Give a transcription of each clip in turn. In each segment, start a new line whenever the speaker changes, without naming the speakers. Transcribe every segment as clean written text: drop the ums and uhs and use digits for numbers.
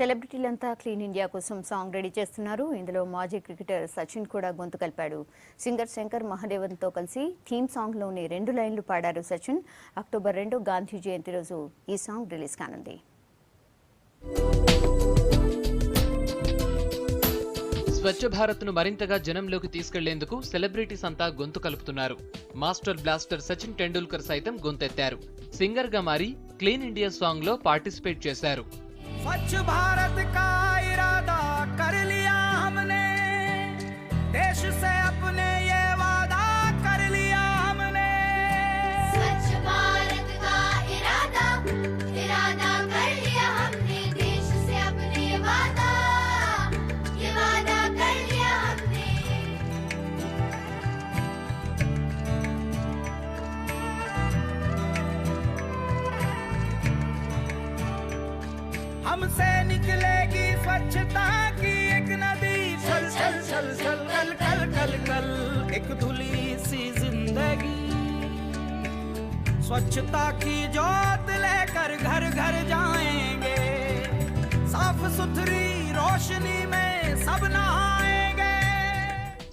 సెలబ్రిటీలంతా clean India కోసం song ready చేస్తున్నారు. ఇందులో మాజీ క్రికెటర్ సచిన్ కూడా గొంతు కలిపాడు. సింగర్ శంకర్ మహాదేవన్తో కలిసి థీమ్ సాంగ్లోని 2 లైన్లు పాడారు సచిన్. అక్టోబర్ 2 గాంధీ జయంతి రోజు ఈ సాంగ్ రిలీజ్ కానుంది.
స్వచ్ఛ భారత్ ను మరింతగా జనంలోకి తీసుకెళ్లేందుకు సెలబ్రిటీస్ అంతా గొంతు కలుపుతున్నారు. మాస్టర్ బ్లాస్టర్ సచిన్ టెండూల్కర్ సైతం గొంతెత్తారు. సింగర్ గా మారి క్లీన్ ఇండియా సాంగ్ లో పార్టిసిపేట్ చేశారు.
स्वच्छ भारत का इरादा कर लिया हमने, देश से अपने ये वादा कर लिया हमने।
स्वच्छ भारत का इरादा कर लिया हमने, देश से अपने ये वादा कर लिया हमने।
हमसे निकलेगी स्वच्छता की एक नदी, चल चल चल चल कल कल कल कल एक धुली सी जिंदगी। स्वच्छता की जोत लेकर घर घर जाएंगे, साफ सुथरी रोशनी में सब नहाएंगे।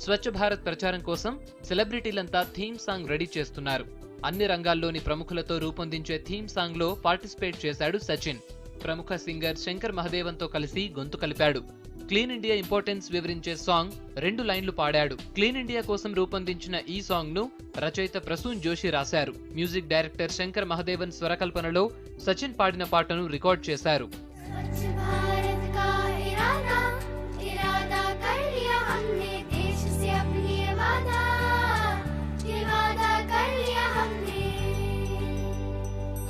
స్వచ్ఛ భారత్ ప్రచారం కోసం సెలబ్రిటీలంతా థీమ్ సాంగ్ రెడీ చేస్తున్నారు. అన్ని రంగాల్లోని ప్రముఖులతో రూపొందించే థీమ్ సాంగ్ లో పార్టిసిపేట్ చేశాడు సచిన్. ప్రముఖ సింగర్ శంకర్ మహాదేవన్తో కలిసి గొంతు కలిపాడు. క్లీన్ ఇండియా ఇంపార్టెన్స్ వివరించే సాంగ్ 2 లైన్లు పాడాడు. క్లీన్ ఇండియా కోసం రూపొందించిన ఈ సాంగ్ ను రచయిత ప్రసూన్ జోషి రాశారు. మ్యూజిక్ డైరెక్టర్ శంకర్ మహాదేవన్ స్వరకల్పనలో సచిన్ పాడిన పాటను రికార్డ్ చేశారు.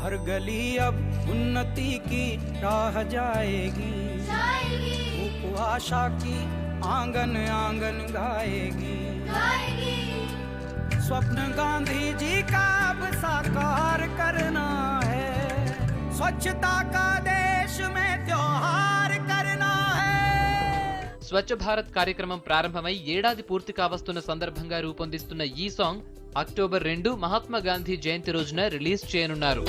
हर गली अब उन्नति की राह जाएगी, उपवासा की आंगन आंगन गाएगी। स्वप्न गांधी जी का अब साकार करना है, स्वच्छता का देश में त्योहार करना है।
స్వచ్ఛ భారత్ కార్యక్రమం ప్రారంభమై ఏడాది పూర్తి కావస్తున్న సందర్భంగా రూపొందిస్తున్న ఈ సాంగ్ అక్టోబర్ 2 మహాత్మా గాంధీ జయంతి రోజున రిలీజ్ చేయనున్నారు.